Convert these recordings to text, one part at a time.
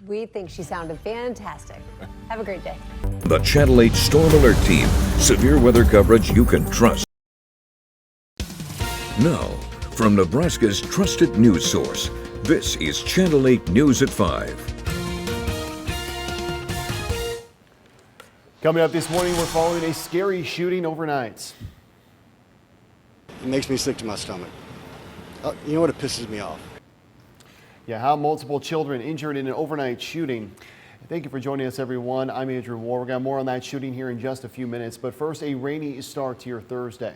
We think she sounded fantastic. Have a great day. The Channel 8 Storm Alert Team. Severe weather coverage you can trust. Now, from Nebraska's trusted news source, this is Channel 8 News at 5. Coming up this morning, we're following a scary shooting overnight. It makes me sick to my stomach. You know what? It pisses me off. Yeah, how multiple children injured in an overnight shooting. Thank you for joining us, everyone. I'm Andrew Moore. We've got more on that shooting here in just a few minutes. But first, a rainy start to your Thursday.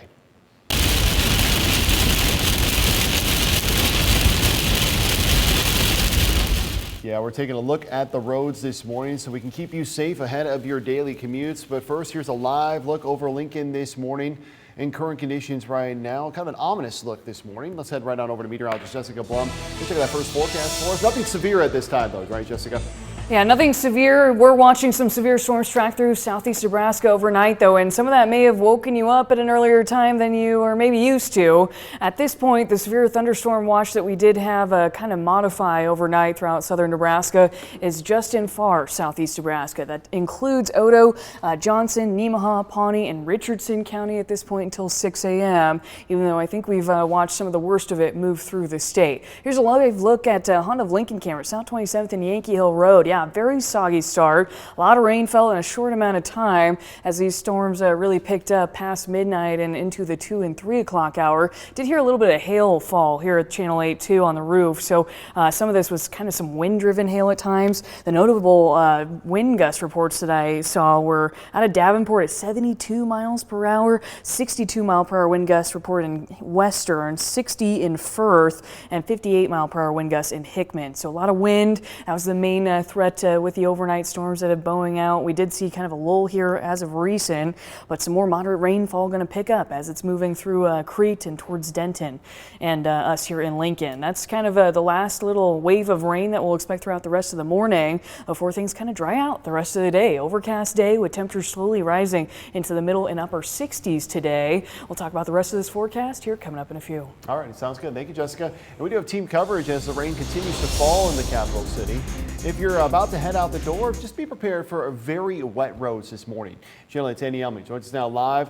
Yeah, we're taking a look at the roads this morning so we can keep you safe ahead of your daily commutes. But first, here's a live look over Lincoln this morning and current conditions right now. Kind of an ominous look this morning. Let's head right on over to meteorologist Jessica Blum. Let's check out that first forecast for us. Nothing severe at this time, though, right, Jessica? Yeah, nothing severe. We're watching some severe storms track through southeast Nebraska overnight, though, and some of that may have woken you up at an earlier time than you are maybe used to. At this point, the severe thunderstorm watch that we did have kind of modify overnight throughout southern Nebraska is just in far southeast Nebraska. That includes Odo, Johnson, Nemaha, Pawnee, and Richardson County at this point until 6 a.m., even though I think we've watched some of the worst of it move through the state. Here's a live look at Honda of Lincoln cameras, South 27th and Yankee Hill Road. Yeah, very soggy start. A lot of rain fell in a short amount of time as these storms really picked up past midnight and into the 2 and 3 o'clock hour. Did hear a little bit of hail fall here at Channel 8 too on the roof. So some of this was kind of some wind driven hail at times. The notable wind gust reports that I saw were out of Davenport at 72 miles per hour, 62 mile per hour wind gust reported in Western, 60 in Firth, and 58 mile per hour wind gusts in Hickman. So a lot of wind. That was the main threat with the overnight storms that have bowing out. We did see kind of a lull here as of recent, but some more moderate rainfall going to pick up as it's moving through Crete and towards Denton and us here in Lincoln. That's kind of the last little wave of rain that we'll expect throughout the rest of the morning before things kind of dry out the rest of the day. Overcast day with temperatures slowly rising into the middle and upper 60s today. We'll talk about the rest of this forecast here coming up in a few. All right, sounds good. Thank you, Jessica. And we do have team coverage as the rain continues to fall in the capital city. If you're about to head out the door, just be prepared for very wet roads this morning. Channel 8's Andy Elmy joins us now live.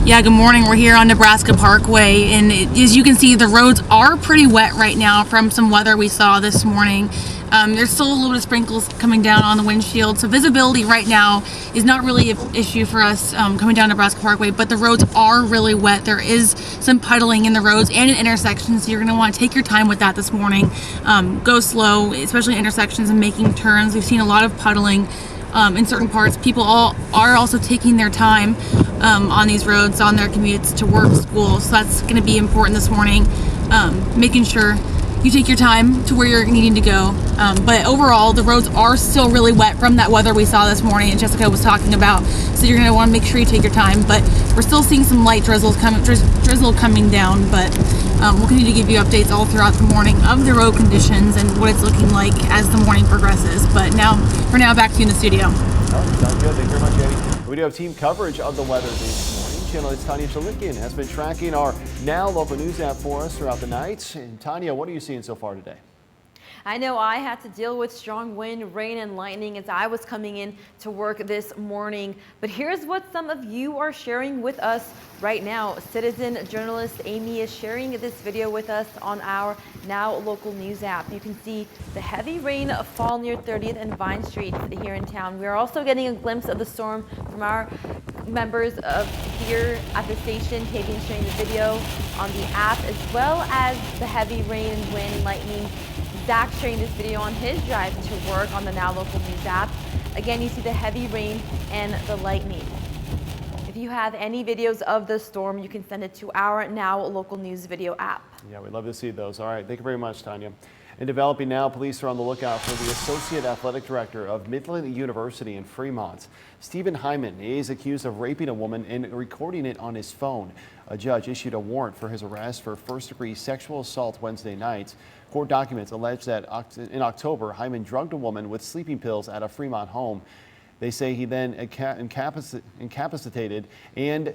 Yeah, good morning. We're here on Nebraska Parkway, and as you can see, the roads are pretty wet right now from some weather we saw this morning. There's still a little bit of sprinkles coming down on the windshield, so visibility right now is not really an issue for us coming down Nebraska Parkway, but the roads are really wet. There is some puddling in the roads and in intersections, so you're going to want to take your time with that this morning. Go slow, especially intersections and making turns. We've seen a lot of puddling in certain parts. People are also taking their time on these roads, on their commutes to work, school, so that's going to be important this morning, making sure you take your time to where you're needing to go. But overall, the roads are still really wet from that weather we saw this morning and Jessica was talking about. So you're going to want to make sure you take your time. But we're still seeing some light drizzle coming down. But we'll continue to give you updates all throughout the morning of the road conditions and what it's looking like as the morning progresses. But for now, back to you in the studio. All right, sounds good. Thank you very much, Eddie. We do have team coverage of the weather this morning. Channel 8's Tanya Shalikin has been tracking our Now Local News app for us throughout the night. And Tanya, what are you seeing so far today? I know I had to deal with strong wind, rain, and lightning as I was coming in to work this morning. But here's what some of you are sharing with us right now. Citizen journalist Amy is sharing this video with us on our Now Local News app. You can see the heavy rain fall near 30th and Vine Street here in town. We are also getting a glimpse of the storm from our members of here at the station. Katie is sharing the video on the app, as well as the heavy rain, wind, lightning. Zach sharing this video on his drive to work on the Now Local News app. Again, you see the heavy rain and the lightning. If you have any videos of the storm, you can send it to our Now Local News video app. Yeah, we'd love to see those. All right, thank you very much, Tanya. In developing now, police are on the lookout for the Associate Athletic Director of Midland University in Fremont. Stephen Hyman is accused of raping a woman and recording it on his phone. A judge issued a warrant for his arrest for first-degree sexual assault Wednesday night. Court documents allege that in October, Hyman drugged a woman with sleeping pills at a Fremont home. They say he then incapacitated and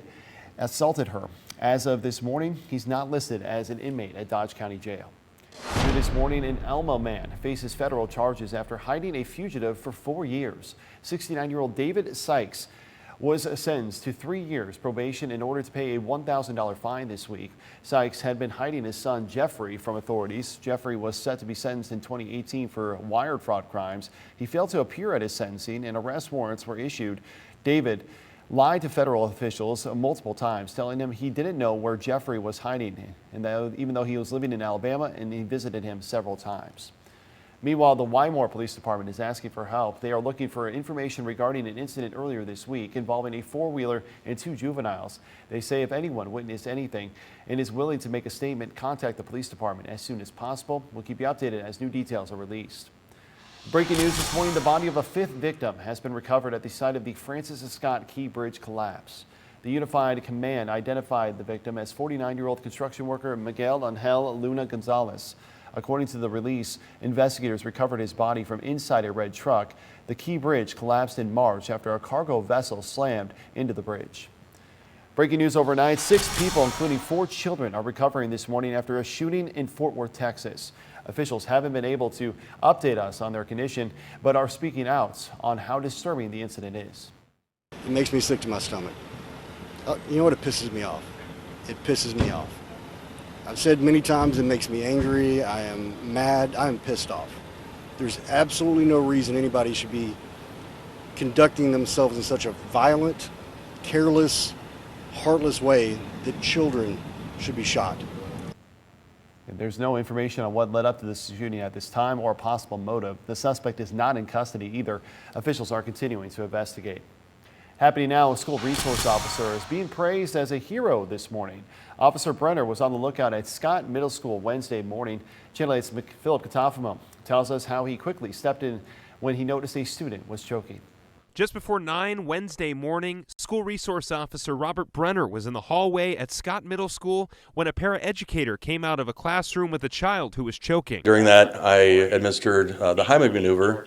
assaulted her. As of this morning, he's not listed as an inmate at Dodge County Jail. New this morning, an Elmo man faces federal charges after hiding a fugitive for 4 years. 69-year-old David Sykes was sentenced to 3 years probation in order to pay a $1,000 fine this week. Sykes had been hiding his son Jeffrey from authorities. Jeffrey was set to be sentenced in 2018 for wire fraud crimes. He failed to appear at his sentencing and arrest warrants were issued. David lied to federal officials multiple times, telling them he didn't know where Jeffrey was hiding, and even though he was living in Alabama and he visited him several times. Meanwhile, the Wymore Police Department is asking for help. They are looking for information regarding an incident earlier this week involving a four-wheeler and 2 juveniles. They say if anyone witnessed anything and is willing to make a statement, contact the police department as soon as possible. We'll keep you updated as new details are released. Breaking news this morning, the body of a 5th victim has been recovered at the site of the Francis Scott Key Bridge collapse. The Unified Command identified the victim as 49-year-old construction worker Miguel Angel Luna Gonzalez. According to the release, investigators recovered his body from inside a red truck. The Key Bridge collapsed in March after a cargo vessel slammed into the bridge. Breaking news overnight, 6 people, including 4 children, are recovering this morning after a shooting in Fort Worth, Texas. Officials haven't been able to update us on their condition, but are speaking out on how disturbing the incident is. It makes me sick to my stomach. You know what? It pisses me off. It pisses me off. I've said many times it makes me angry. I am mad. I am pissed off. There's absolutely no reason anybody should be conducting themselves in such a violent, careless, heartless way that children should be shot. There's no information on what led up to this shooting at this time or a possible motive. The suspect is not in custody either. Officials are continuing to investigate. Happening now, a school resource officer is being praised as a hero this morning. Officer Brenner was on the lookout at Scott Middle School Wednesday morning. Channel 8's Philip Katafamo tells us how he quickly stepped in when he noticed a student was choking. Just before 9 Wednesday morning, School Resource Officer Robert Brenner was in the hallway at Scott Middle School when a paraeducator came out of a classroom with a child who was choking. During that, I administered the Heimlich maneuver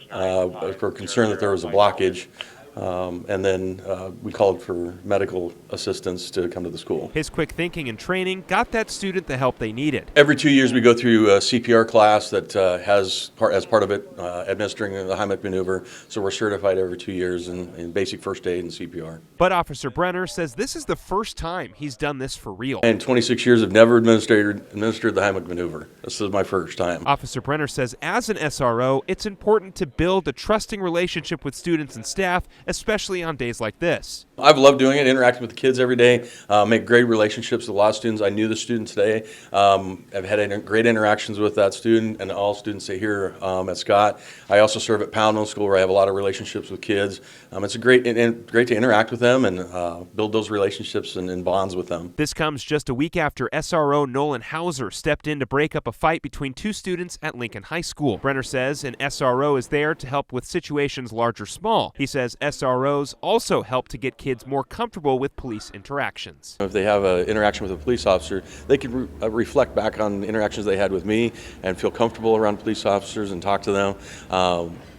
for concern that there was a blockage. And then we called for medical assistance to come to the school. His quick thinking and training got that student the help they needed. Every 2 years we go through a CPR class that has, as part of it, administering the Heimlich maneuver. So we're certified every 2 years in basic first aid and CPR. But Officer Brenner says this is the first time he's done this for real. In 26 years, I've never administered the Heimlich maneuver. This is my first time. Officer Brenner says as an SRO, it's important to build a trusting relationship with students and staff, especially on days like this. I've loved doing it, interacting with the kids every day, make great relationships with a lot of students. I knew the student today. I've had great interactions with that student and all students here at Scott. I also serve at Pound Middle School where I have a lot of relationships with kids. It's great to interact with them and build those relationships and bonds with them. This comes just a week after SRO Nolan Hauser stepped in to break up a fight between 2 students at Lincoln High School. Brenner says an SRO is there to help with situations large or small. He says SROs also help to get kids more comfortable with police interactions. If they have an interaction with a police officer, they can reflect back on interactions they had with me and feel comfortable around police officers and talk to them.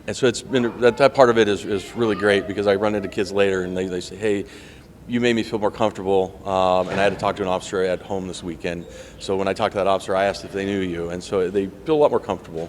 And so it's been that part of it is really great because I run into kids later and they say, hey, you made me feel more comfortable, and I had to talk to an officer at home this weekend. So when I talked to that officer, I asked if they knew you, and so they feel a lot more comfortable.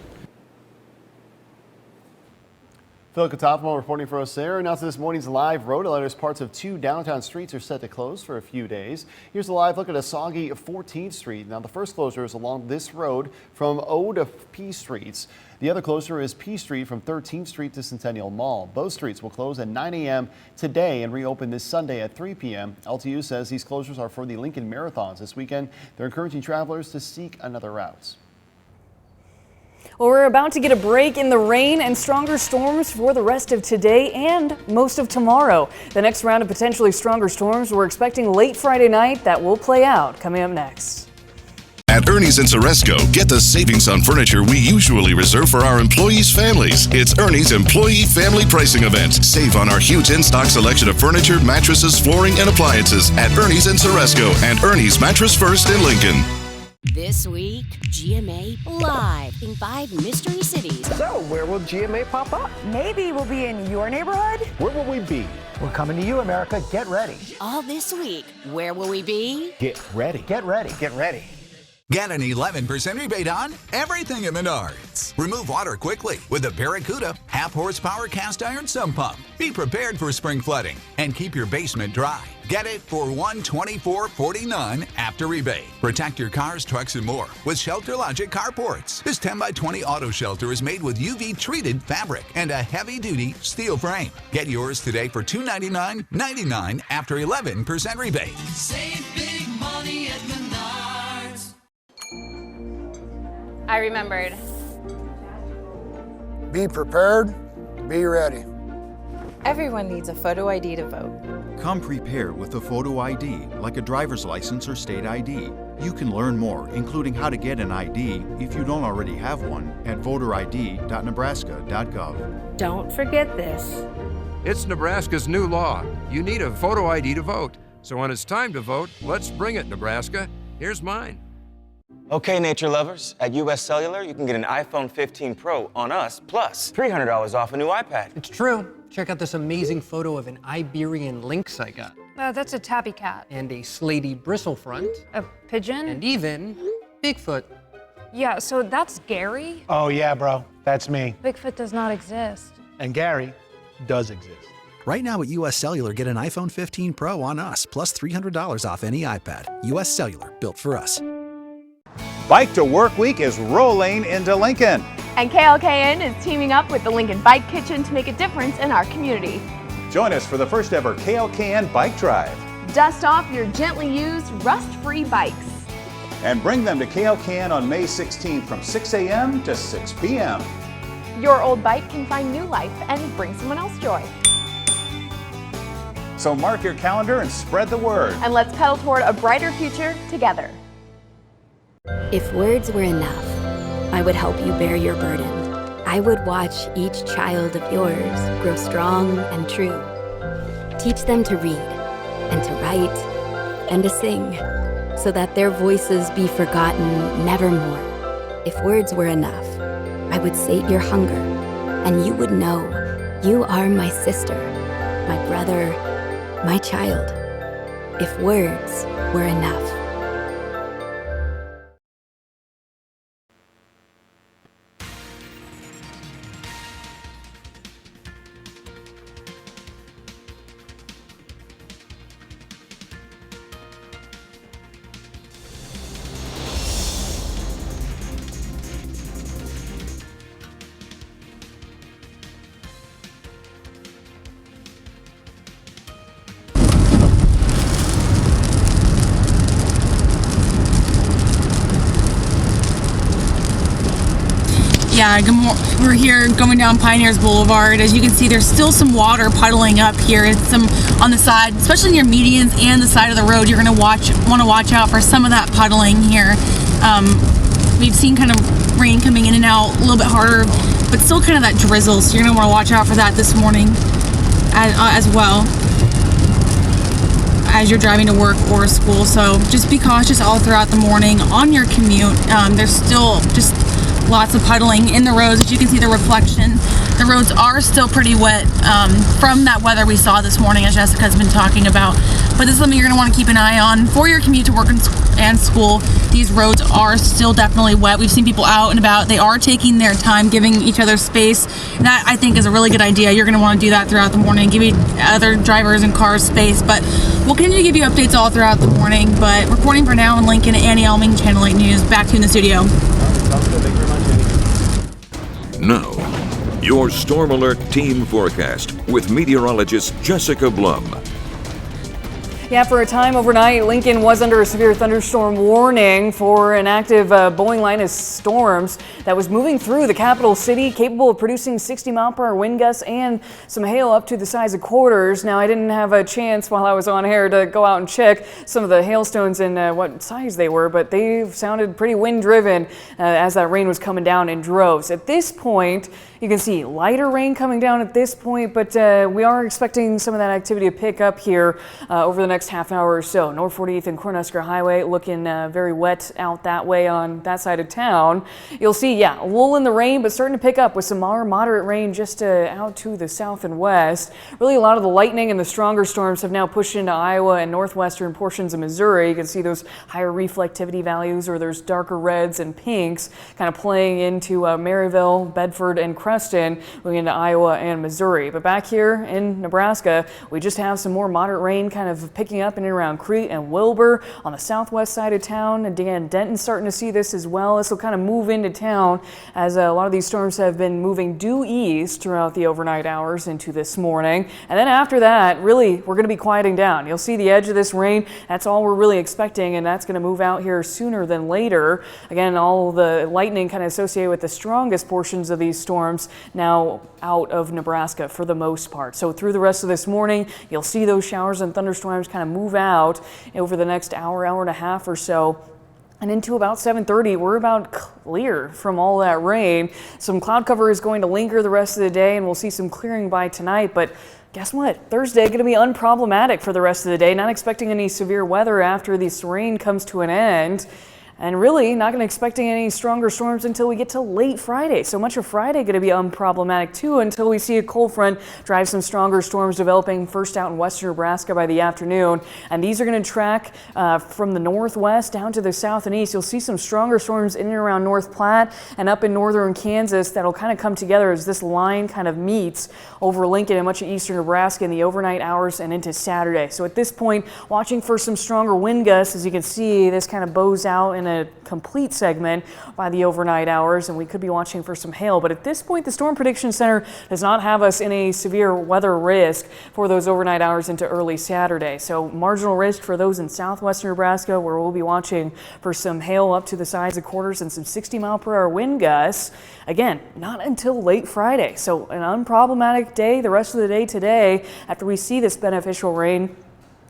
Phil Katafamo reporting for us there. Now to this morning's live road alerts. Parts of 2 downtown streets are set to close for a few days. Here's a live look at a soggy 14th Street. Now the first closure is along this road from O to P Streets. The other closure is P Street from 13th Street to Centennial Mall. Both streets will close at 9 a.m. today and reopen this Sunday at 3 p.m. LTU says these closures are for the Lincoln Marathons this weekend. They're encouraging travelers to seek another route. Well, we're about to get a break in the rain and stronger storms for the rest of today and most of tomorrow. The next round of potentially stronger storms we're expecting late Friday night. That will play out coming up next. At Ernie's in Ceresco, get the savings on furniture we usually reserve for our employees' families. It's Ernie's Employee Family Pricing Event. Save on our huge in-stock selection of furniture, mattresses, flooring, and appliances at Ernie's in Ceresco and Ernie's Mattress First in Lincoln. This week, GMA live in 5 mystery cities. So, where will GMA pop up? Maybe we'll be in your neighborhood. Where will we be? We're coming to you, America. Get ready. All this week, where will we be? Get ready. Get ready. Get ready. Get an 11% rebate on everything at Menards. Remove water quickly with the Barracuda half-horsepower cast iron sump pump. Be prepared for spring flooding and keep your basement dry. Get it for $124.49 after rebate. Protect your cars, trucks, and more with Shelter Logic carports. This 10x20 auto shelter is made with UV-treated fabric and a heavy-duty steel frame. Get yours today for $299.99 after 11% rebate. Save big money at Menards. I remembered. Be prepared, be ready. Everyone needs a photo ID to vote. Come prepared with a photo ID, like a driver's license or state ID. You can learn more, including how to get an ID if you don't already have one, at voterid.nebraska.gov. Don't forget this. It's Nebraska's new law. You need a photo ID to vote. So when it's time to vote, let's bring it, Nebraska. Here's mine. Okay, nature lovers, at US Cellular, you can get an iPhone 15 Pro on us, plus $300 off a new iPad. It's true. Check out this amazing photo of an Iberian lynx I got. That's a tabby cat. And a slaty bristle front. A pigeon? And even Bigfoot. Yeah, so that's Gary? Oh yeah, bro, that's me. Bigfoot does not exist. And Gary does exist. Right now at US Cellular, get an iPhone 15 Pro on us, plus $300 off any iPad. US Cellular, built for us. Bike to Work Week is rolling into Lincoln. And KLKN is teaming up with the Lincoln Bike Kitchen to make a difference in our community. Join us for the first ever KLKN Bike Drive. Dust off your gently used, rust-free bikes. And bring them to KLKN on May 16th from 6 a.m. to 6 p.m. Your old bike can find new life and bring someone else joy. So mark your calendar and spread the word. And let's pedal toward a brighter future together. If words were enough, I would help you bear your burden. I would watch each child of yours grow strong and true. Teach them to read and to write and to sing, so that their voices be forgotten nevermore. If words were enough, I would sate your hunger, and you would know you are my sister, my brother, my child. If words were enough. Yeah, we're here going down Pioneers Boulevard. As you can see, there's still some water puddling up here. It's some on the side, especially near medians and the side of the road. You're gonna want to watch out for some of that puddling here. We've seen kind of rain coming in and out a little bit harder, but still kind of that drizzle. So you're gonna want to watch out for that this morning as well as you're driving to work or school. So just be cautious all throughout the morning on your commute. There's still just lots of puddling in the roads. As you can see, the reflection. The roads are still pretty wet from that weather we saw this morning, as Jessica's been talking about. But this is something you're going to want to keep an eye on for your commute to work and school. These roads are still definitely wet. We've seen people out and about. They are taking their time, giving each other space. And that, I think, is a really good idea. You're going to want to do that throughout the morning, give other drivers and cars space. But we'll continue to give you updates all throughout the morning. But reporting for now in Lincoln, Annie Elming, Channel 8 News. Back to you in the studio. Now, your Storm Alert Team Forecast with meteorologist Jessica Blum. Yeah, for a time overnight, Lincoln was under a severe thunderstorm warning for an active Boeing line of storms that was moving through the capital city, capable of producing 60-mile-per-hour wind gusts and some hail up to the size of quarters. Now, I didn't have a chance while I was on air to go out and check some of the hailstones and what size they were, but they sounded pretty wind-driven as that rain was coming down in droves. At this point, you can see lighter rain coming down at this point, but we are expecting some of that activity to pick up here over the next next half hour or so. North 40th and Cornhusker Highway looking very wet out that way on that side of town. You'll see, a lull in the rain, but starting to pick up with some more moderate rain just out to the south and west. Really, a lot of the lightning and the stronger storms have now pushed into Iowa and northwestern portions of Missouri. You can see those higher reflectivity values, or there's darker reds and pinks kind of playing into Maryville, Bedford, and Creston, moving into Iowa and Missouri. But back here in Nebraska, we just have some more moderate rain kind of picking up in and around Crete and Wilbur on the southwest side of town. And again, Denton's starting to see this as well. This will kind of move into town as a lot of these storms have been moving due east throughout the overnight hours into this morning. And then after that, really, we're going to be quieting down. You'll see the edge of this rain. That's all we're really expecting, and that's going to move out here sooner than later. Again, all the lightning kind of associated with the strongest portions of these storms now out of Nebraska for the most part. So through the rest of this morning, you'll see those showers and thunderstorms kind of move out over the next hour and a half or so. And into about 7:30, we're about clear from all that rain. Some cloud cover is going to linger the rest of the day, and we'll see some clearing by tonight. But guess what? Thursday going to be unproblematic for the rest of the day. Not expecting any severe weather after this rain comes to an end. And really not going to expecting any stronger storms until we get to late Friday. So much of Friday going to be unproblematic too until we see a cold front drive some stronger storms developing first out in western Nebraska by the afternoon. And these are going to track from the northwest down to the south and east. You'll see some stronger storms in and around North Platte and up in northern Kansas that'll kind of come together as this line kind of meets over Lincoln and much of eastern Nebraska in the overnight hours and into Saturday. So at this point, watching for some stronger wind gusts. As you can see, this kind of bows out in a complete segment by the overnight hours, and we could be watching for some hail. But at this point, the Storm Prediction Center does not have us in a severe weather risk for those overnight hours into early Saturday. So marginal risk for those in southwestern Nebraska, where we'll be watching for some hail up to the size of quarters and some 60-mile-per-hour wind gusts. Again, not until late Friday. So an unproblematic day the rest of the day today after we see this beneficial rain.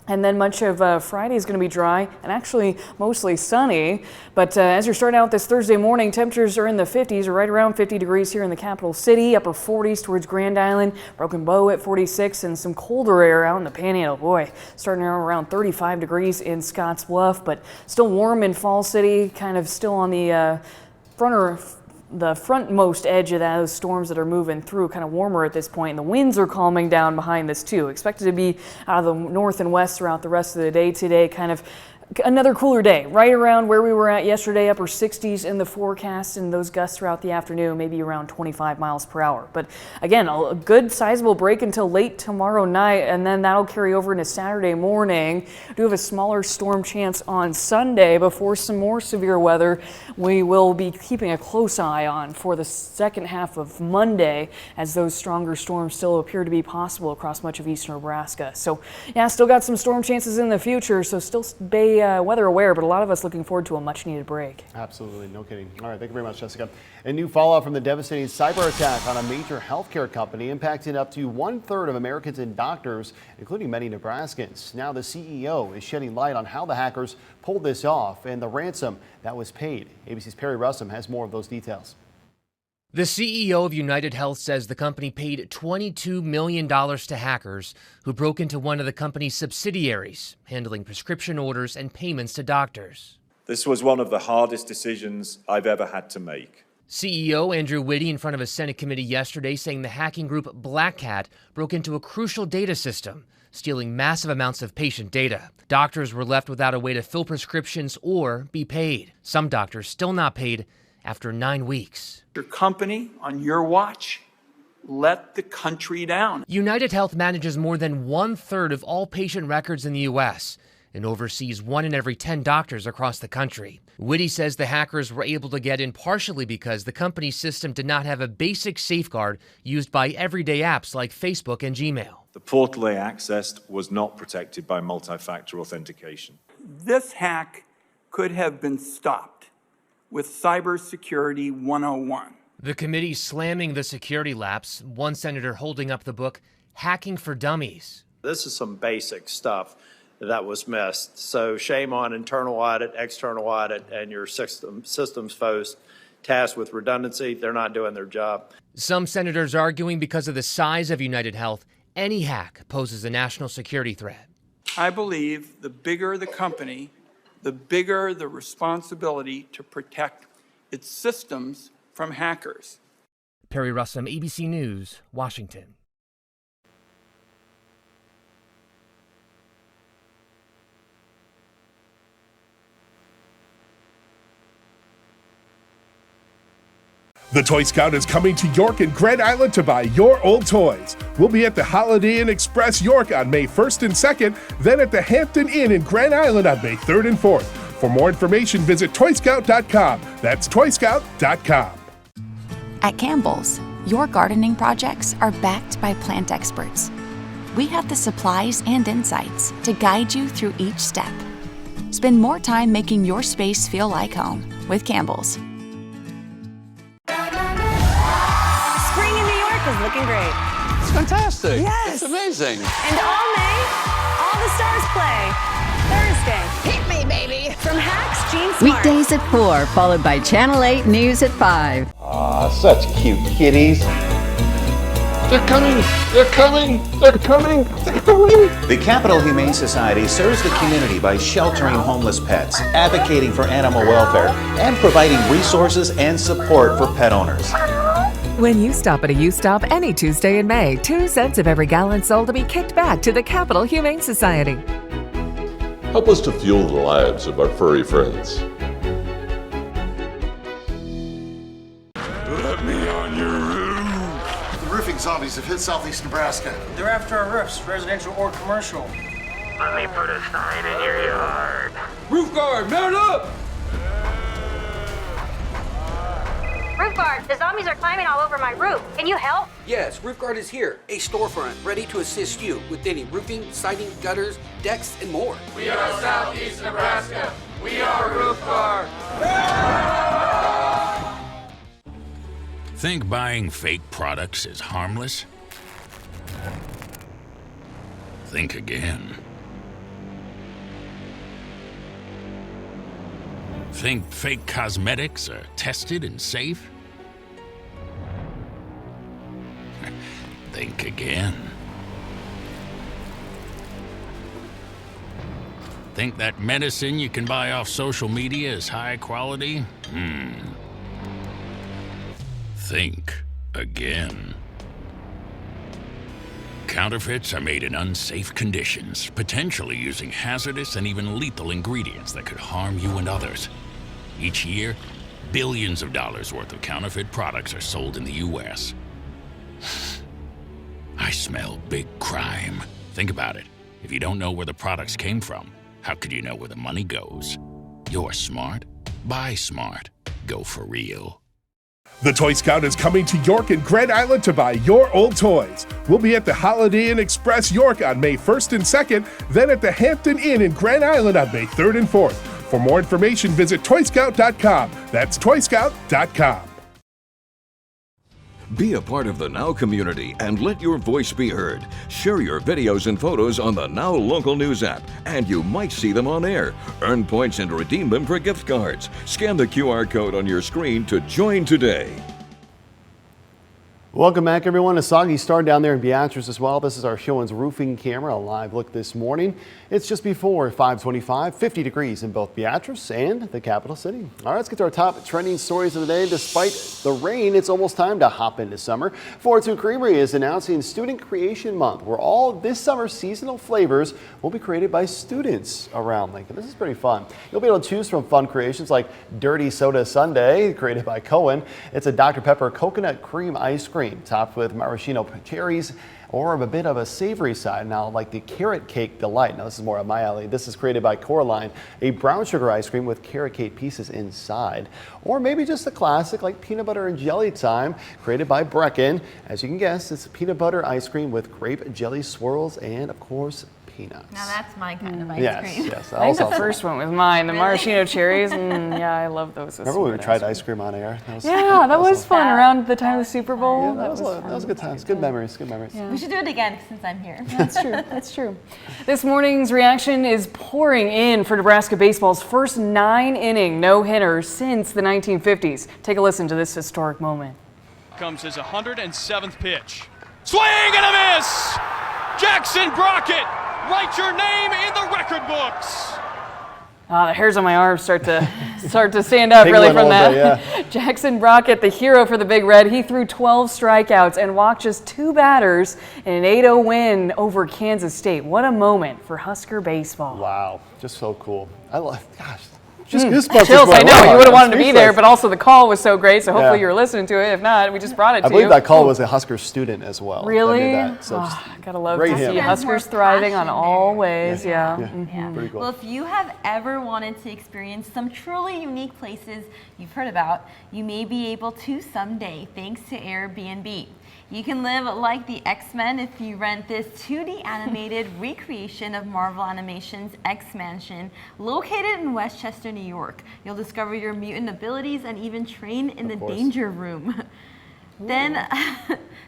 And then much of Friday is going to be dry and actually mostly sunny. But as you're starting out this Thursday morning, temperatures are in the 50s or right around 50 degrees here in the capital city, upper 40s towards Grand Island, Broken Bow at 46, and some colder air out in the Panhandle. Boy, starting around 35 degrees in Scotts Bluff, but still warm in Fall City, kind of still on the the frontmost edge of those storms that are moving through, kind of warmer at this point, and the winds are calming down behind this too. Expected to be out of the north and west throughout the rest of the day today. Kind of another cooler day, right around where we were at yesterday, upper 60s in the forecast, and those gusts throughout the afternoon, maybe around 25 miles per hour. But again, a good sizable break until late tomorrow night, and then that'll carry over into Saturday morning. We do have a smaller storm chance on Sunday before some more severe weather we will be keeping a close eye on for the second half of Monday, as those stronger storms still appear to be possible across much of eastern Nebraska. So yeah, still got some storm chances in the future, so still be weather aware, but a lot of us looking forward to a much needed break. Absolutely, no kidding. All right, thank you very much, Jessica. A new fallout from the devastating cyber attack on a major healthcare company impacted up to 1/3 of Americans and doctors, including many Nebraskans. Now the CEO is shedding light on how the hackers pulled this off and the ransom that was paid. ABC's Perry Russum has more of those details. The CEO of United Health says the company paid $22 million to hackers who broke into one of the company's subsidiaries, handling prescription orders and payments to doctors. This was one of the hardest decisions I've ever had to make. CEO Andrew Witte in front of a Senate committee yesterday saying the hacking group Black Cat broke into a crucial data system, stealing massive amounts of patient data. Doctors were left without a way to fill prescriptions or be paid. Some doctors still not paid after 9 weeks. Your company, on your watch, let the country down. United Health manages more than 1/3 of all patient records in the U.S. and oversees 1 in every 10 doctors across the country. Witte says the hackers were able to get in partially because the company's system did not have a basic safeguard used by everyday apps like Facebook and Gmail. The portal they accessed was not protected by multi-factor authentication. This hack could have been stopped with Cybersecurity 101. The committee slamming the security lapse, one senator holding up the book, Hacking for Dummies. This is some basic stuff that was missed. So shame on internal audit, external audit, and your systems folks tasked with redundancy. They're not doing their job. Some senators arguing because of the size of United Health, any hack poses a national security threat. I believe the bigger the company, the bigger the responsibility to protect its systems from hackers. Perry Russum, ABC News, Washington. The Toy Scout is coming to York and Grand Island to buy your old toys. We'll be at the Holiday Inn Express York on May 1st and 2nd, then at the Hampton Inn in Grand Island on May 3rd and 4th. For more information, visit toyscout.com. That's toyscout.com. At Campbell's, your gardening projects are backed by plant experts. We have the supplies and insights to guide you through each step. Spend more time making your space feel like home with Campbell's. Spring in New York is looking great. It's fantastic. Yes. It's amazing. And all May, all the stars play. Thursday, hit me, baby. From Hacks, Jean Smart. Weekdays at 4, followed by Channel 8 News at 5. Aw, such cute kitties. They're coming. They're coming. They're coming. They're coming. The Capital Humane Society serves the community by sheltering homeless pets, advocating for animal welfare, and providing resources and support for pet owners. When you stop at a U-Stop any Tuesday in May, 2 cents of every gallon sold to be kicked back to the Capital Humane Society. Help us to fuel the lives of our furry friends. Let me on your roof. The roofing zombies have hit southeast Nebraska. They're after our roofs, residential or commercial. Let me put a sign in your yard. Roof guard, mount up! Roof guard, the zombies are climbing all over my roof. Can you help? Yes, Roof Guard is here, a storefront ready to assist you with any roofing, siding, gutters, decks, and more. We are Southeast Nebraska. We are Roof Guard. Think buying fake products is harmless? Think again. Think fake cosmetics are tested and safe? Think again. Think that medicine you can buy off social media is high quality? Think again. Counterfeits are made in unsafe conditions, potentially using hazardous and even lethal ingredients that could harm you and others. Each year, billions of dollars worth of counterfeit products are sold in the U.S. I smell big crime. Think about it. If you don't know where the products came from, how could you know where the money goes? You're smart. Buy smart. Go for real. The Toy Scout is coming to York and Grand Island to buy your old toys. We'll be at the Holiday Inn Express York on May 1st and 2nd, then at the Hampton Inn in Grand Island on May 3rd and 4th. For more information, visit toyscout.com. That's toyscout.com. Be a part of the Now community and let your voice be heard. Share your videos and photos on the Now Local News app, and you might see them on air. Earn points and redeem them for gift cards. Scan the QR code on your screen to join today. Welcome back, everyone. A soggy start down there in Beatrice as well. This is our Showens roofing camera, a live look this morning. It's just before 5:25, 50 degrees in both Beatrice and the capital city. All right, let's get to our top trending stories of the day. Despite the rain, it's almost time to hop into summer. 42 Creamery is announcing Student Creation Month, where all this summer's seasonal flavors will be created by students around Lincoln. This is pretty fun. You'll be able to choose from fun creations like Dirty Soda Sundae, created by Cohen. It's a Dr. Pepper coconut cream ice cream topped with maraschino cherries, or a bit of a savory side now, like the Carrot Cake Delight. Now this is more up my alley. This is created by Coraline, a brown sugar ice cream with carrot cake pieces inside. Or maybe just a classic like Peanut Butter and Jelly Time, created by Brecken. As you can guess, it's peanut butter ice cream with grape jelly swirls and, of course, peanuts. Now that's my kind of ice cream. Yes, I think the first one was mine, the maraschino cherries. Yeah, I love those. Remember when we tried ice cream on air? That was fun around the time of the Super Bowl. Yeah, that was a good time. Good memories. Good memories. We should do it again since I'm here. That's true. That's true. This morning's reaction is pouring in for Nebraska baseball's first 9-inning no-hitter since the 1950s. Take a listen to this historic moment. Comes his 107th pitch. Swing and a miss! Jackson Brockett Write your name in the record books. The hairs on my arms start to stand up really from that. Yeah. Jackson Brockett, the hero for the Big Red, he threw 12 strikeouts and walked just 2 batters in an 8-0 win over Kansas State. What a moment for Husker baseball. Wow, just so cool. Just goosebumps. Chills, I know. You would have wanted to be there, speechless. but also the call was so great, so hopefully Yeah. you were listening to it. If not, we just brought it to you. I believe that call was a Husker student as well. Really? That did that. So just gotta love rate to him. see Huskers thriving on all ways. Yeah. Yeah. Pretty cool. Well, if you have ever wanted to experience some truly unique places you've heard about, you may be able to someday thanks to Airbnb. You can live like the X-Men if you rent this 2D animated recreation of Marvel Animation's X-Mansion located in Westchester, New York. You'll discover your mutant abilities and even train in the Danger Room. Then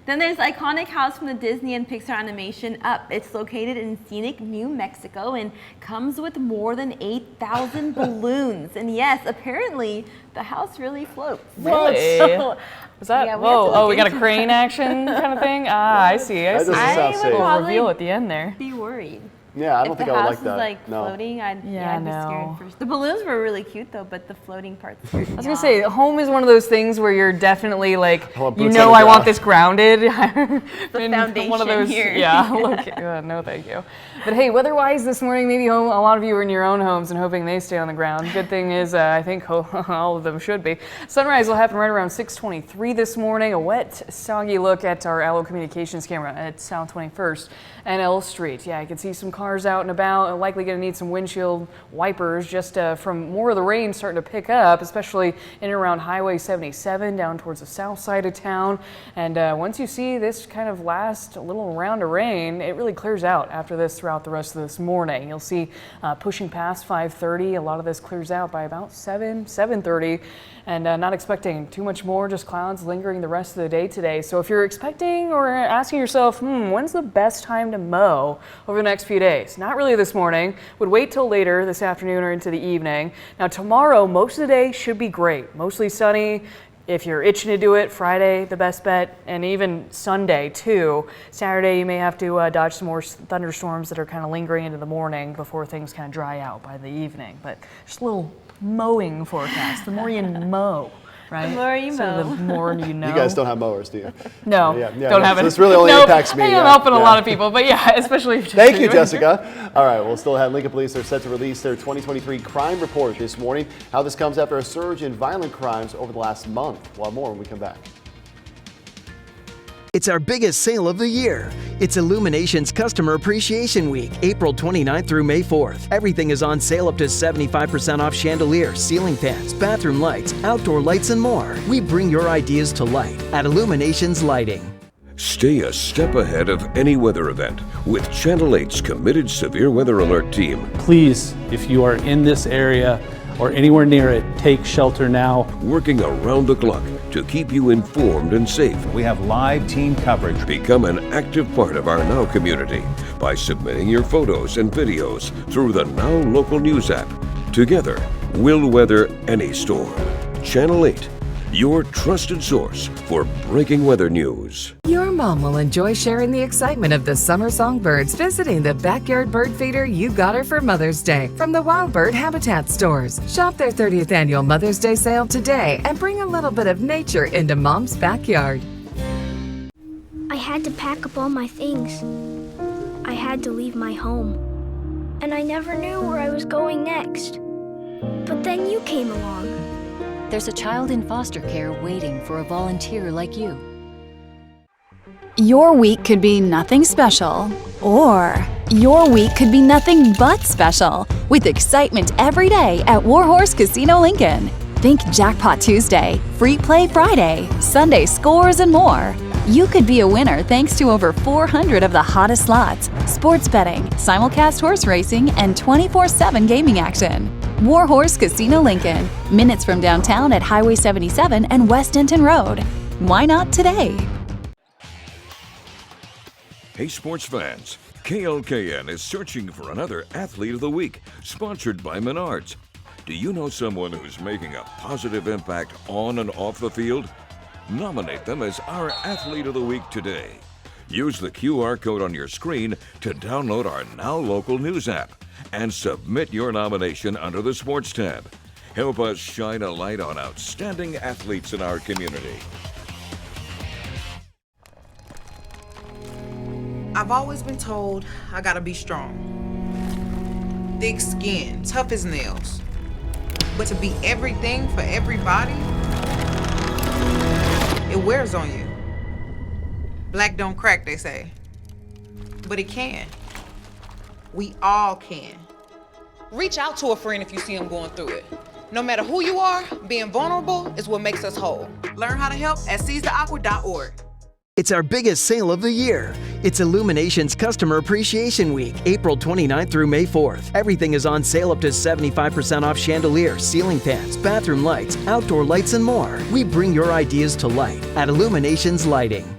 there's the iconic house from the Disney and Pixar animation Up. It's located in scenic New Mexico and comes with more than 8,000 balloons. And yes, apparently the house really floats. Really? So, Was that? yeah, Whoa! We got a crane action kind of thing. I see. I That see. doesn't sound safe. Little reveal at the end there. Be worried. Yeah, I don't think I would like that. If the house is like No. floating, I'd be no. scared first. The balloons were really cute though, but the floating part scared me. I was gonna say, home is one of those things where you're definitely like, I want you boots know, on the I want ground. this grounded. The foundation one of those, here. Yeah. No, thank you. But hey, weather-wise this morning, maybe a lot of you are in your own homes and hoping they stay on the ground. Good thing is, I think all of them should be. Sunrise will happen right around 6:23 this morning. A wet, soggy look at our Allo Communications camera at South 21st and L Street. Yeah, I can see some cars out and about. Likely going to need some windshield wipers just from more of the rain starting to pick up, especially in and around Highway 77 down towards the south side of town. And once you see this kind of last little round of rain, it really clears out after this throughout the rest of this morning. You'll see pushing past 5:30. A lot of this clears out by about 7:30. And not expecting too much more, just clouds lingering the rest of the day today. So if you're expecting or asking yourself, when's the best time to mow over the next few days? Not really this morning. Would wait till later this afternoon or into the evening. Now tomorrow, most of the day should be great. Mostly sunny. If you're itching to do it, Friday, the best bet, and even Sunday too. Saturday, you may have to dodge some more thunderstorms that are kind of lingering into the morning before things kind of dry out by the evening. But just a little mowing forecast. The more you mow, right? The more you mow. The more you know. You guys don't have mowers, do you? No, don't have it. So this really only impacts me. I am helping a lot of people, but yeah, especially if Thank you, Jessica. All right, we'll still have Lincoln Police are set to release their 2023 crime report this morning. How this comes after a surge in violent crimes over the last month. We'll have more when we come back. It's our biggest sale of the year. It's Illumination's Customer Appreciation Week, April 29th through May 4th. Everything is on sale up to 75% off chandeliers, ceiling fans, bathroom lights, outdoor lights, and more. We bring your ideas to light at Illumination's Lighting. Stay a step ahead of any weather event with Channel 8's committed severe weather alert team. Please, if you are in this area or anywhere near it, take shelter now. Working around the clock to keep you informed and safe. We have live team coverage. Become an active part of our Now community by submitting your photos and videos through the Now Local News app. Together, we'll weather any storm. Channel 8, your trusted source for breaking weather news. Your mom will enjoy sharing the excitement of the summer songbirds visiting the backyard bird feeder you got her for Mother's Day from the Wild Bird Habitat stores. Shop their 30th annual Mother's Day sale today and bring a little bit of nature into Mom's backyard. I had to pack up all my things. I had to leave my home. And I never knew where I was going next. But then you came along. There's a child in foster care waiting for a volunteer like you. Your week could be nothing special, or your week could be nothing but special with excitement every day at Warhorse Casino Lincoln. Think Jackpot Tuesday, Free Play Friday, Sunday scores, and more. You could be a winner thanks to over 400 of the hottest slots, sports betting, simulcast horse racing, and 24/7 gaming action. Warhorse Casino Lincoln, minutes from downtown at Highway 77 and West Denton Road. Why not today? Hey sports fans, KLKN is searching for another Athlete of the Week, sponsored by Menards. Do you know someone who's making a positive impact on and off the field? Nominate them as our Athlete of the Week today. Use the QR code on your screen to download our Now Local News app and submit your nomination under the Sports tab. Help us shine a light on outstanding athletes in our community. I've always been told I gotta be strong. Thick skin, tough as nails. But to be everything for everybody, it wears on you. Black don't crack, they say. But it can. We all can. Reach out to a friend if you see them going through it. No matter who you are, being vulnerable is what makes us whole. Learn how to help at seizetheawkward.org. It's our biggest sale of the year. It's Illumination's Customer Appreciation Week, April 29th through May 4th. Everything is on sale up to 75% off chandeliers, ceiling fans, bathroom lights, outdoor lights, and more. We bring your ideas to light at Illumination's Lighting.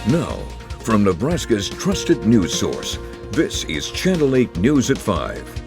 Now, from Nebraska's trusted news source, this is Channel 8 News at 5.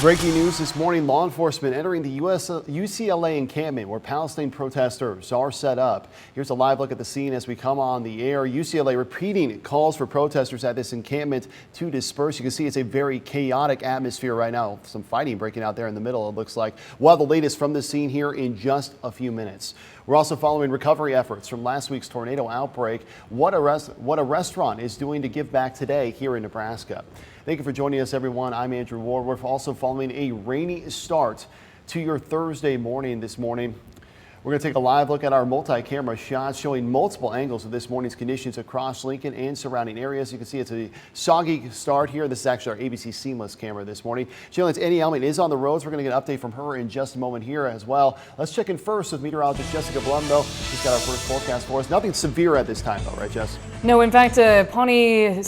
Breaking news this morning, law enforcement entering the UCLA encampment where Palestine protesters are set up. Here's a live look at the scene as we come on the air. UCLA repeating calls for protesters at this encampment to disperse. You can see it's a very chaotic atmosphere right now. Some fighting breaking out there in the middle, it looks like. We'll have the latest from the scene here in just a few minutes. We're also following recovery efforts from last week's tornado outbreak. What a restaurant is doing to give back today here in Nebraska. Thank you for joining us, everyone. I'm Andrew Ward. We're also following a rainy start to your Thursday morning this morning. We're going to take a live look at our multi-camera shots showing multiple angles of this morning's conditions across Lincoln and surrounding areas. You can see it's a soggy start here. This is actually our ABC Seamless camera this morning. Channel 8's Annie Elman is on the roads. We're going to get an update from her in just a moment here as well. Let's check in first with meteorologist Jessica Blum, though. She's got our first forecast for us. Nothing severe at this time, though, right, Jess? No, in fact, Pawnee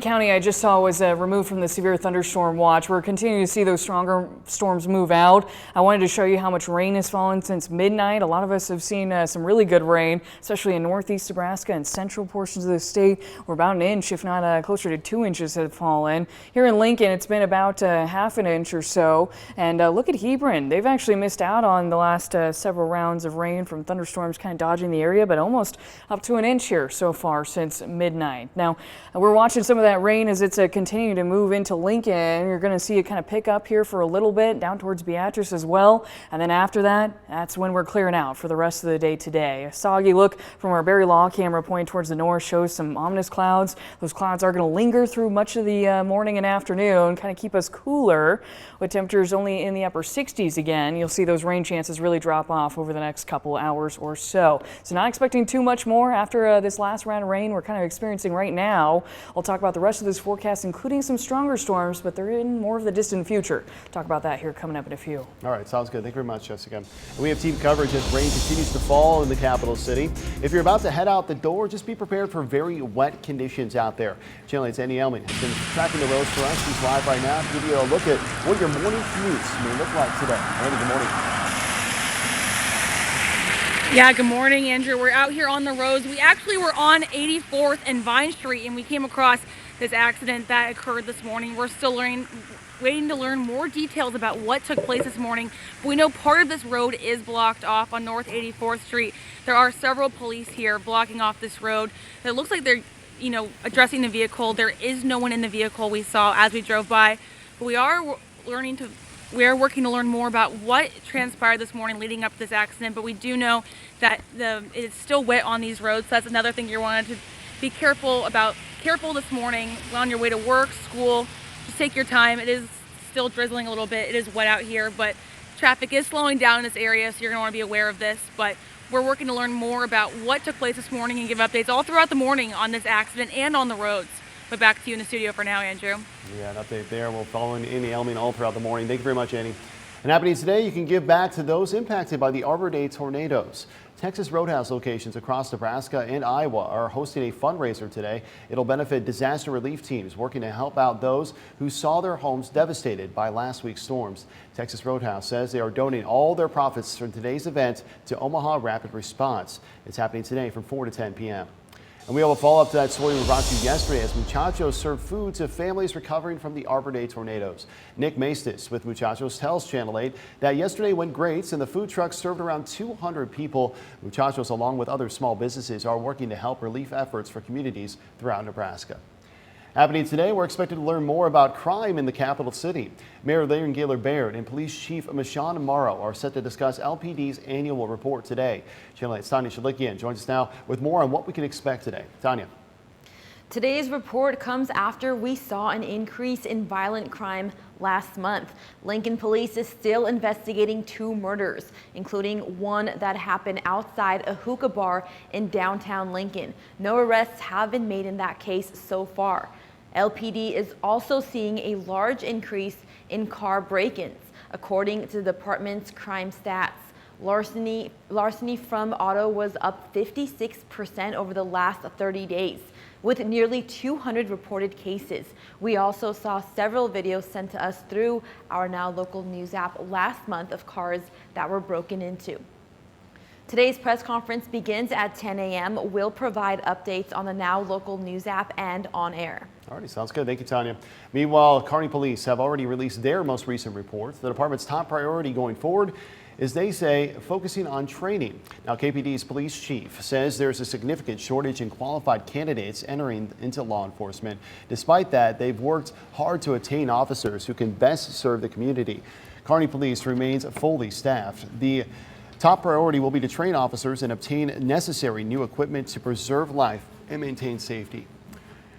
County I just saw was removed from the severe thunderstorm watch. We're continuing to see those stronger storms move out. I wanted to show you how much rain has fallen since midnight. A lot of us have seen some really good rain, especially in northeast Nebraska and central portions of the state. We're about an inch, if not closer to 2 inches have fallen. Here in Lincoln, it's been about half an inch or so. And look at Hebron. They've actually missed out on the last several rounds of rain from thunderstorms kind of dodging the area, but almost up to an inch here so far since midnight. Now, we're watching some of that rain as it's continuing to move into Lincoln. You're going to see it kind of pick up here for a little bit, down towards Beatrice as well. And then after that, that's when we're clearing out for the rest of the day today. A soggy look from our Barry Law camera pointing towards the north shows some ominous clouds. Those clouds are going to linger through much of the morning and afternoon, kind of keep us cooler with temperatures only in the upper 60s again. You'll see those rain chances really drop off over the next couple hours or so. So not expecting too much more after this last round of rain we're kind of experiencing right now. I'll talk about the rest of this forecast, including some stronger storms, but they're in more of the distant future. Talk about that here coming up in a few. All right, sounds good. Thank you very much, Jessica. And we have team coverage as rain continues to fall in the capital city. If you're about to head out the door, just be prepared for very wet conditions out there. Channel 8's Annie Elman has been tracking the roads for us. She's live right now to give you a look at what your morning commutes may look like today. Annie, good morning. Yeah, good morning, Andrew. We're out here on the roads. We actually were on 84th and Vine Street, and we came across this accident that occurred this morning. We're still waiting to learn more details about what took place this morning. We know part of this road is blocked off on North 84th Street. There are several police here blocking off this road. It looks like they're, addressing the vehicle. There is no one in the vehicle we saw as we drove by. But we are working to learn more about what transpired this morning leading up to this accident, but we do know that it's still wet on these roads. So that's another thing you wanted to be careful this morning on your way to work, school. Just take your time. It is still drizzling a little bit. It is wet out here, but traffic is slowing down in this area, so you're going to want to be aware of this. But we're working to learn more about what took place this morning and give updates all throughout the morning on this accident and on the roads. But back to you in the studio for now, Andrew. Yeah, an update there. We'll follow Annie Elman all throughout the morning. Thank you very much, Annie. And happening today, you can give back to those impacted by the Arbor Day tornadoes. Texas Roadhouse locations across Nebraska and Iowa are hosting a fundraiser today. It'll benefit disaster relief teams working to help out those who saw their homes devastated by last week's storms. Texas Roadhouse says they are donating all their profits from today's event to Omaha Rapid Response. It's happening today from 4 to 10 p.m. And we have a follow-up to that story we brought you yesterday as Muchachos served food to families recovering from the Arbor Day tornadoes. Nick Maestas with Muchachos tells Channel 8 that yesterday went great and the food trucks served around 200 people. Muchachos, along with other small businesses, are working to help relief efforts for communities throughout Nebraska. Happening today, we're expected to learn more about crime in the capital city. Mayor Larry Gaylor Baird and Police Chief Michonne Morrow are set to discuss LPD's annual report today. Channel 8's Tanya Shalikian joins us now with more on what we can expect today. Tanya. Today's report comes after we saw an increase in violent crime last month. Lincoln Police is still investigating 2 murders, including one that happened outside a hookah bar in downtown Lincoln. No arrests have been made in that case so far. LPD is also seeing a large increase in car break-ins, according to the department's crime stats. Larceny from auto was up 56% over the last 30 days, with nearly 200 reported cases. We also saw several videos sent to us through our Now Local News app last month of cars that were broken into. Today's press conference begins at 10 a.m. We'll provide updates on the Now Local News app and on air. Alrighty, sounds good. Thank you, Tanya. Meanwhile, Kearney Police have already released their most recent report. The department's top priority going forward is, they say, focusing on training. Now, KPD's police chief says there's a significant shortage in qualified candidates entering into law enforcement. Despite that, they've worked hard to attain officers who can best serve the community. Kearney Police remains fully staffed. The top priority will be to train officers and obtain necessary new equipment to preserve life and maintain safety.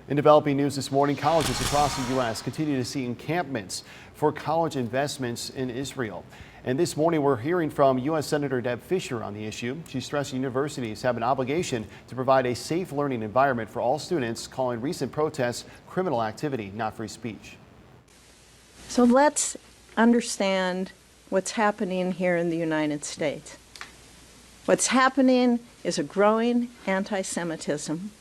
In developing news this morning, colleges across the U.S. continue to see encampments for college investments in Israel. And this morning, we're hearing from U.S. Senator Deb Fischer on the issue. She stressed universities have an obligation to provide a safe learning environment for all students, calling recent protests criminal activity, not free speech. So let's understand what's happening here in the United States. What's happening is a growing anti-Semitism.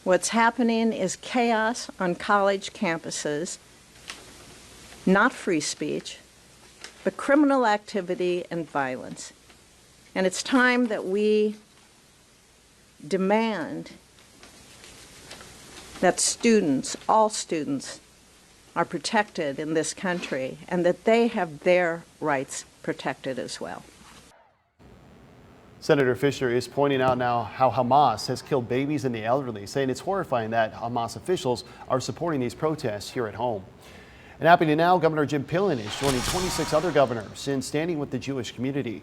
What's happening is chaos on college campuses, not free speech, but criminal activity and violence. And it's time that we demand that students, all students, are protected in this country and that they have their rights protected as well. Senator Fischer is pointing out now how Hamas has killed babies and the elderly, saying it's horrifying that Hamas officials are supporting these protests here at home. And happening now, Governor Jim Pillen is joining 26 other governors in standing with the Jewish community.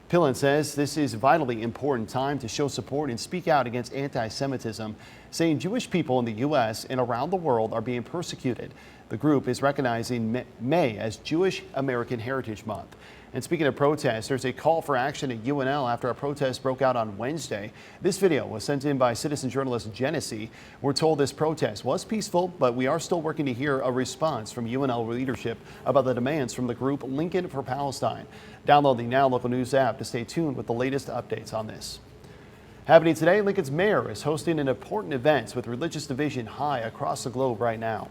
Pillen says this is a vitally important time to show support and speak out against anti-Semitism, saying Jewish people in the U.S. and around the world are being persecuted. The group is recognizing May as Jewish American Heritage Month. And speaking of protests, there's a call for action at UNL after a protest broke out on Wednesday. This video was sent in by citizen journalist Genesee. We're told this protest was peaceful, but we are still working to hear a response from UNL leadership about the demands from the group Lincoln for Palestine. Download the Now Local News app to stay tuned with the latest updates on this. Happening today, Lincoln's mayor is hosting an important event with religious division high across the globe right now.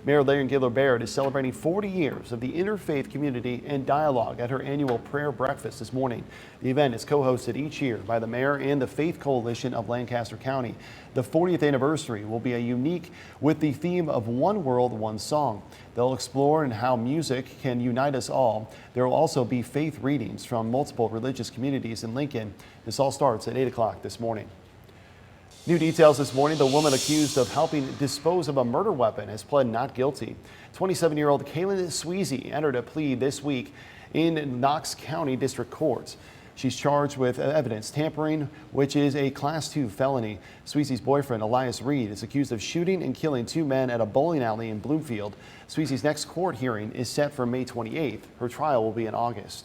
Mayor Larry Gaylor Baird is celebrating 40 years of the interfaith community and dialogue at her annual prayer breakfast this morning. The event is co-hosted each year by the mayor and the Faith Coalition of Lancaster County. The 40th anniversary will be a unique with the theme of One World, One Song. They'll explore how music can unite us all. There will also be faith readings from multiple religious communities in Lincoln. This all starts at 8 o'clock this morning. New details this morning. The woman accused of helping dispose of a murder weapon has pled not guilty. 27-year-old Kaylin Sweezy entered a plea this week in Knox County District Court. She's charged with evidence tampering, which is a Class 2 felony. Sweezy's boyfriend, Elias Reed, is accused of shooting and killing 2 men at a bowling alley in Bloomfield. Sweezy's next court hearing is set for May 28th. Her trial will be in August.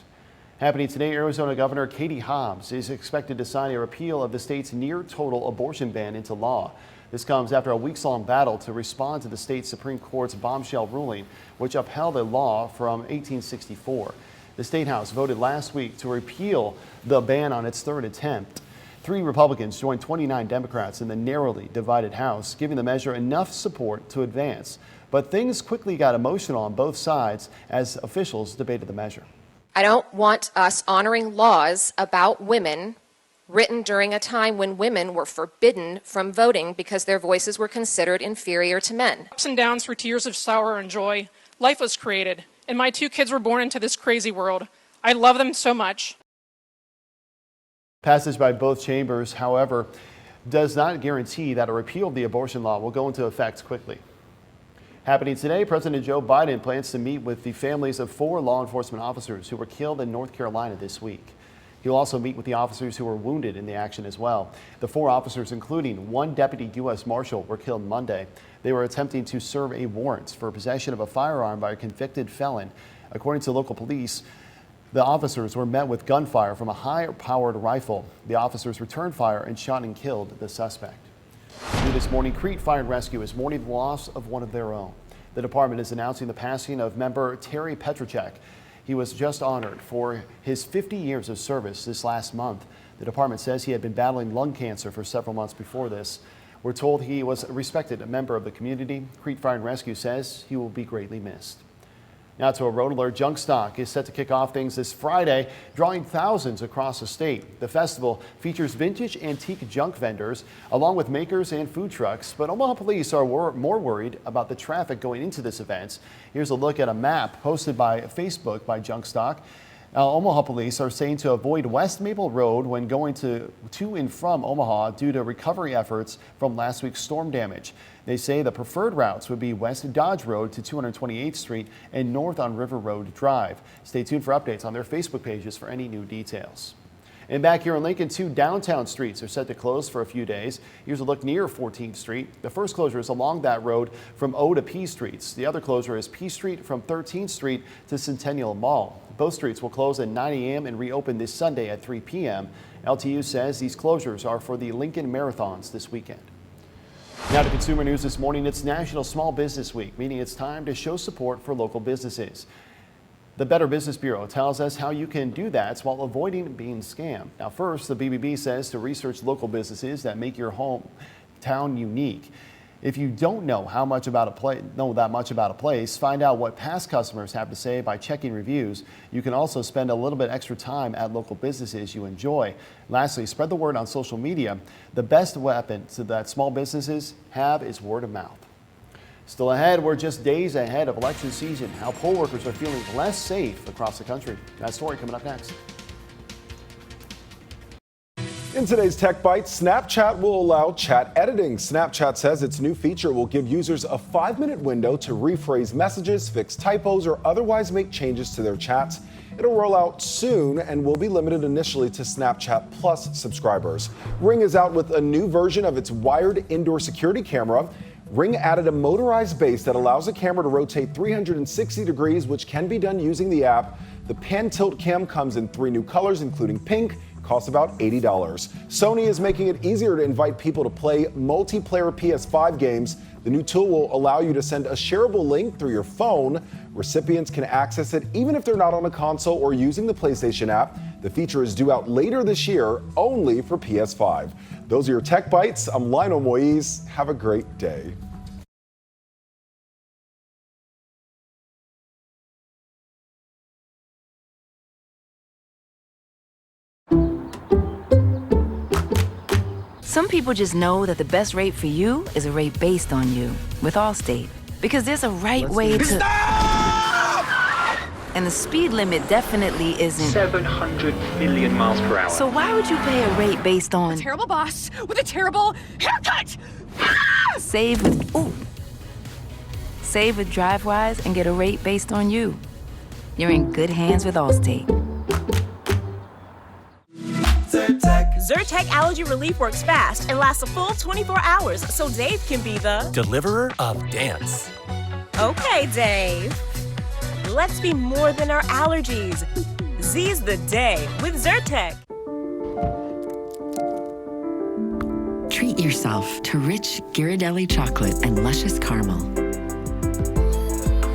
Happening today, Arizona Governor Katie Hobbs is expected to sign a repeal of the state's near-total abortion ban into law. This comes after a weeks-long battle to respond to the state Supreme Court's bombshell ruling, which upheld a law from 1864. The State House voted last week to repeal the ban on its third attempt. 3 Republicans joined 29 Democrats in the narrowly divided House, giving the measure enough support to advance. But things quickly got emotional on both sides as officials debated the measure. I don't want us honoring laws about women written during a time when women were forbidden from voting because their voices were considered inferior to men. Ups and downs through tears of sorrow and joy, life was created, and my 2 kids were born into this crazy world. I love them so much. Passage by both chambers, however, does not guarantee that a repeal of the abortion law will go into effect quickly. Happening today, President Joe Biden plans to meet with the families of 4 law enforcement officers who were killed in North Carolina this week. He'll also meet with the officers who were wounded in the action as well. The 4 officers, including 1 deputy U.S. Marshal, were killed Monday. They were attempting to serve a warrant for possession of a firearm by a convicted felon. According to local police, the officers were met with gunfire from a high-powered rifle. The officers returned fire and shot and killed the suspect. New this morning, Crete Fire and Rescue is mourning the loss of one of their own. The department is announcing the passing of member Terry Petracek. He was just honored for his 50 years of service this last month. The department says he had been battling lung cancer for several months before this. We're told he was a respected member of the community. Crete Fire and Rescue says he will be greatly missed. Now to a road alert. Junk Stock is set to kick off things this Friday, drawing thousands across the state. The festival features vintage antique junk vendors along with makers and food trucks, but Omaha police are more worried about the traffic going into this event. Here's a look at a map posted by Facebook by Junk Stock. Omaha police are saying to avoid West Maple Road when going to and from Omaha due to recovery efforts from last week's storm damage. They say the preferred routes would be West Dodge Road to 228th Street and north on River Road Drive. Stay tuned for updates on their Facebook pages for any new details. And back here in Lincoln, 2 downtown streets are set to close for a few days. Here's a look near 14th Street. The first closure is along that road from O to P Streets. The other closure is P Street from 13th Street to Centennial Mall. Both streets will close at 9 a.m. and reopen this Sunday at 3 p.m. LTU says these closures are for the Lincoln Marathons this weekend. Now to consumer news this morning. It's National Small Business Week, meaning it's time to show support for local businesses. The Better Business Bureau tells us how you can do that while avoiding being scammed. Now first, the BBB says to research local businesses that make your hometown unique. If you don't know that much about a place, find out what past customers have to say by checking reviews. You can also spend a little bit extra time at local businesses you enjoy. Lastly, spread the word on social media. The best weapon that small businesses have is word of mouth. Still ahead, we're just days ahead of election season. How poll workers are feeling less safe across the country. That story coming up next. In today's Tech Bites, Snapchat will allow chat editing. Snapchat says its new feature will give users a 5-minute window to rephrase messages, fix typos, or otherwise make changes to their chats. It'll roll out soon and will be limited initially to Snapchat Plus subscribers. Ring is out with a new version of its wired indoor security camera. Ring added a motorized base that allows the camera to rotate 360 degrees, which can be done using the app. The Pan Tilt Cam comes in 3 new colors, including pink. Costs about $80. Sony is making it easier to invite people to play multiplayer PS5 games. The new tool will allow you to send a shareable link through your phone. Recipients can access it even if they're not on a console or using the PlayStation app. The feature is due out later this year, only for PS5. Those are your Tech Bites. I'm Lionel Moise. Have a great day. Some people just know that the best rate for you is a rate based on you with Allstate. Because there's a right way to... Stop! And the speed limit definitely isn't... 700 million miles per hour. So why would you pay a rate based on... A terrible boss with a terrible haircut! Save with... Ooh. Save with DriveWise and get a rate based on you. You're in good hands with Allstate. Zyrtec Allergy Relief works fast and lasts a full 24 hours, so Dave can be the... deliverer of dance. Okay, Dave. Let's be more than our allergies. Z's the day with Zyrtec. Treat yourself to rich Ghirardelli chocolate and luscious caramel.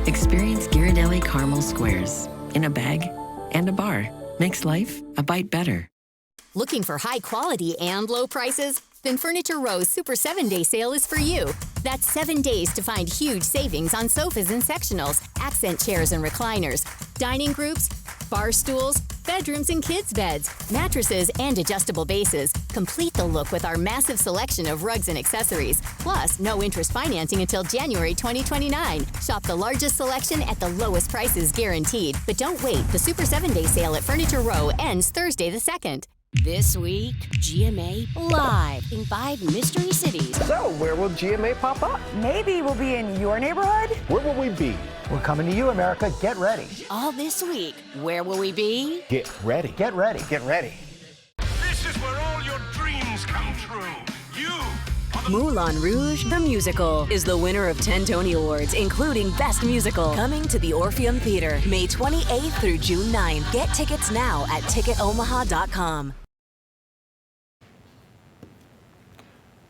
Experience Ghirardelli caramel squares in a bag and a bar. Makes life a bite better. Looking for high quality and low prices? Then Furniture Row's Super 7-Day Sale is for you. That's 7 days to find huge savings on sofas and sectionals, accent chairs and recliners, dining groups, bar stools, bedrooms and kids' beds, mattresses, and adjustable bases. Complete the look with our massive selection of rugs and accessories. Plus, no interest financing until January 2029. Shop the largest selection at the lowest prices guaranteed. But don't wait. The Super 7-Day sale at Furniture Row ends Thursday the 2nd. This week, GMA live in 5 mystery cities. So, where will GMA pop up? Maybe we'll be in your neighborhood. Where will we be? We're coming to you, America. Get ready. All this week, where will we be? Get ready. Get ready. Get ready. This is where all your dreams come true. You Moulin Rouge, the musical, is the winner of 10 Tony Awards, including Best Musical. Coming to the Orpheum Theater, May 28th through June 9th. Get tickets now at ticketomaha.com.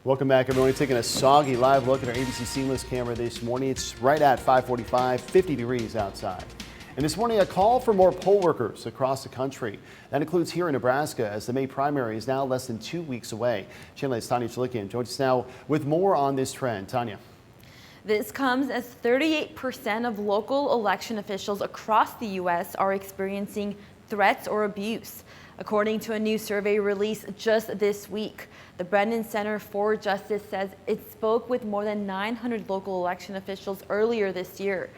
Welcome back, everyone. Taking a soggy live look at our ABC Seamless camera this morning. It's right at 5:45, 50 degrees outside. And this morning, a call for more poll workers across the country. That includes here in Nebraska, as the May primary is now less than 2 weeks away. Channel 8's Tanya Chalikian joins us now with more on this trend. Tanya. This comes as 38% of local election officials across the U.S. are experiencing threats or abuse, according to a new survey released just this week. The Brennan Center for Justice says it spoke with more than 900 local election officials earlier this year.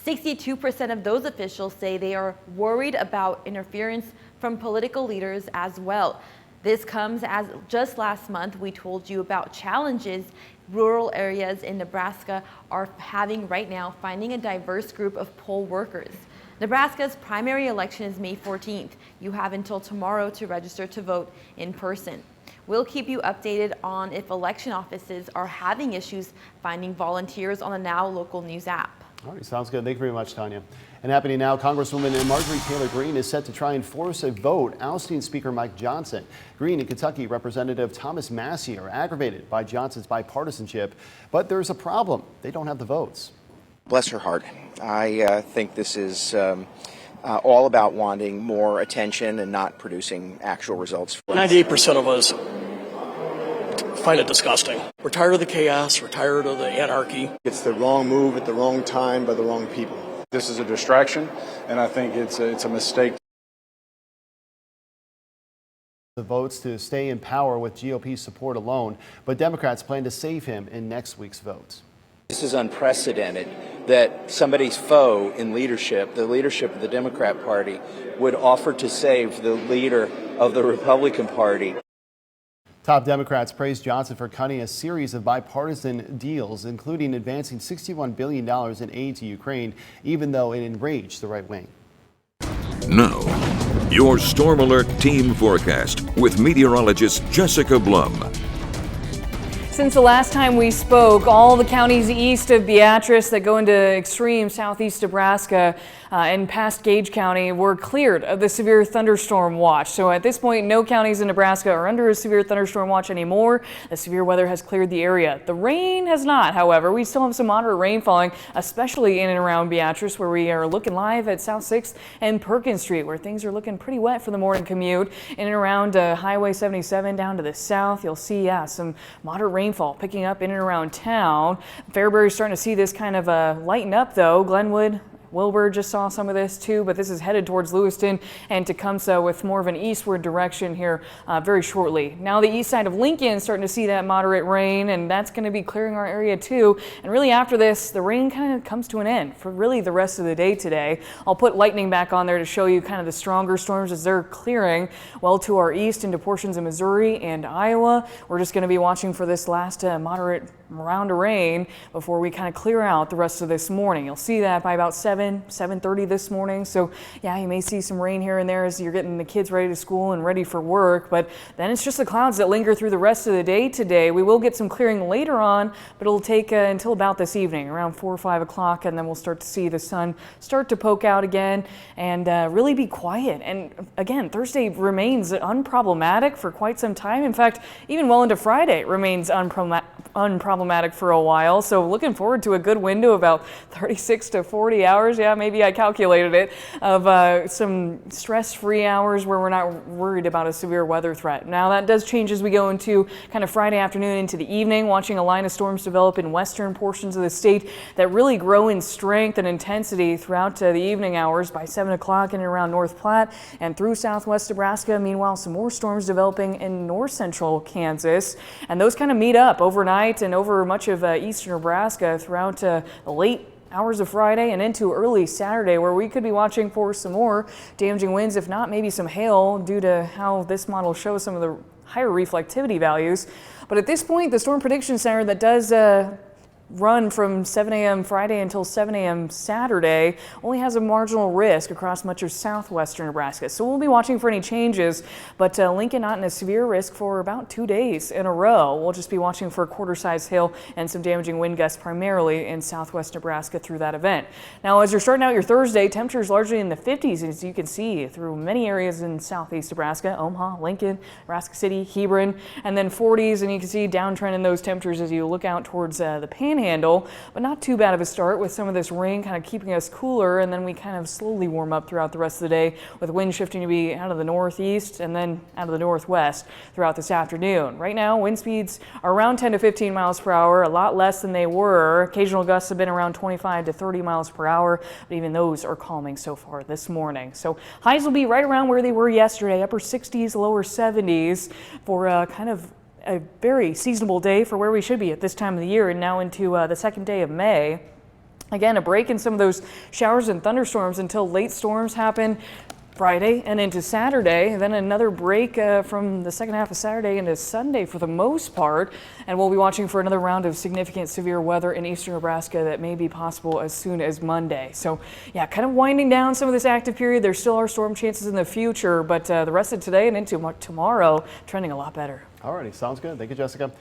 62% of those officials say they are worried about interference from political leaders as well. This comes as just last month we told you about challenges rural areas in Nebraska are having right now finding a diverse group of poll workers. Nebraska's primary election is May 14th. You have until tomorrow to register to vote in person. We'll keep you updated on if election offices are having issues finding volunteers on the Now Local News app. All right, sounds good. Thank you very much, Tanya. And happening now, Congresswoman Marjorie Taylor Greene is set to try and force a vote ousting Speaker Mike Johnson. Greene and Kentucky Representative Thomas Massey are aggravated by Johnson's bipartisanship, but there's a problem. They don't have the votes. Bless her heart. I think this is all about wanting more attention and not producing actual results. 98% of us find it disgusting. We're tired of the chaos. We're tired of the anarchy. It's the wrong move at the wrong time by the wrong people. This is a distraction, and I think it's a mistake. The votes to stay in power with GOP support alone, but Democrats plan to save him in next week's votes. This is unprecedented that somebody's foe in leadership, the leadership of the Democrat Party, would offer to save the leader of the Republican Party. Top Democrats praised Johnson for cutting a series of bipartisan deals, including advancing $61 billion in aid to Ukraine, even though it enraged the right wing. Now, your Storm Alert team forecast with meteorologist Jessica Blum. Since the last time we spoke, all the counties east of Beatrice that go into extreme southeast Nebraska and past Gage County were cleared of the severe thunderstorm watch. So at this point, no counties in Nebraska are under a severe thunderstorm watch anymore. The severe weather has cleared the area. The rain has not, however. We still have some moderate rain falling, especially in and around Beatrice, where we are looking live at South 6th and Perkins Street, where things are looking pretty wet for the morning commute. In and around Highway 77 down to the south, you'll see some moderate rainfall picking up in and around town. Fairbury's starting to see this kind of lighten up, though. Glenwood, Wilbur just saw some of this too, but this is headed towards Lewiston and Tecumseh with more of an eastward direction here very shortly. Now the east side of Lincoln is starting to see that moderate rain, and that's going to be clearing our area too. And really after this, the rain kind of comes to an end for really the rest of the day today. I'll put lightning back on there to show you kind of the stronger storms as they're clearing well to our east into portions of Missouri and Iowa. We're just going to be watching for this last moderate round of rain before we kind of clear out the rest of this morning. You'll see that by about 7:30 this morning. So yeah, you may see some rain here and there as you're getting the kids ready to school and ready for work, but then it's just the clouds that linger through the rest of the day today. We will get some clearing later on, but it'll take until about this evening around 4 or 5 o'clock, and then we'll start to see the sun start to poke out again and really be quiet. And again, Thursday remains unproblematic for quite some time. In fact, even well into Friday it remains unproblematic unproblematic for a while. So looking forward to a good window, about 36 to 40 hours. Yeah, maybe I calculated it, of some stress-free hours where we're not worried about a severe weather threat. Now that does change as we go into kind of Friday afternoon into the evening, watching a line of storms develop in western portions of the state that really grow in strength and intensity throughout the evening hours by 7 o'clock in and around North Platte and through southwest Nebraska. Meanwhile, some more storms developing in north central Kansas, and those kind of meet up overnight and over much of eastern Nebraska throughout the late hours of Friday and into early Saturday, where we could be watching for some more damaging winds, if not maybe some hail, due to how this model shows some of the higher reflectivity values. But at this point, the Storm Prediction Center that does run from 7 a.m. Friday until 7 a.m. Saturday only has a marginal risk across much of southwestern Nebraska. So we'll be watching for any changes, but Lincoln not in a severe risk for about 2 days in a row. We'll just be watching for quarter-size hail and some damaging wind gusts primarily in southwest Nebraska through that event. Now, as you're starting out your Thursday, temperatures largely in the 50s, as you can see through many areas in southeast Nebraska, Omaha, Lincoln, Nebraska City, Hebron, and then 40s, and you can see downtrend in those temperatures as you look out towards the Panhandle, but not too bad of a start with some of this rain kind of keeping us cooler, and then we kind of slowly warm up throughout the rest of the day with wind shifting to be out of the northeast and then out of the northwest throughout this afternoon. Right now, wind speeds are around 10 to 15 miles per hour, a lot less than they were. Occasional gusts have been around 25 to 30 miles per hour, but even those are calming so far this morning. So highs will be right around where they were yesterday, upper 60s, lower 70s for kind of a very seasonable day for where we should be at this time of the year, and now into the second day of May. Again, a break in some of those showers and thunderstorms until late storms happen Friday and into Saturday, and then another break from the second half of Saturday into Sunday for the most part, and we'll be watching for another round of significant severe weather in eastern Nebraska that may be possible as soon as Monday. So yeah, kind of winding down some of this active period. There still are storm chances in the future, but the rest of today and into tomorrow trending a lot better. Alrighty, sounds good. Thank you, Jessica.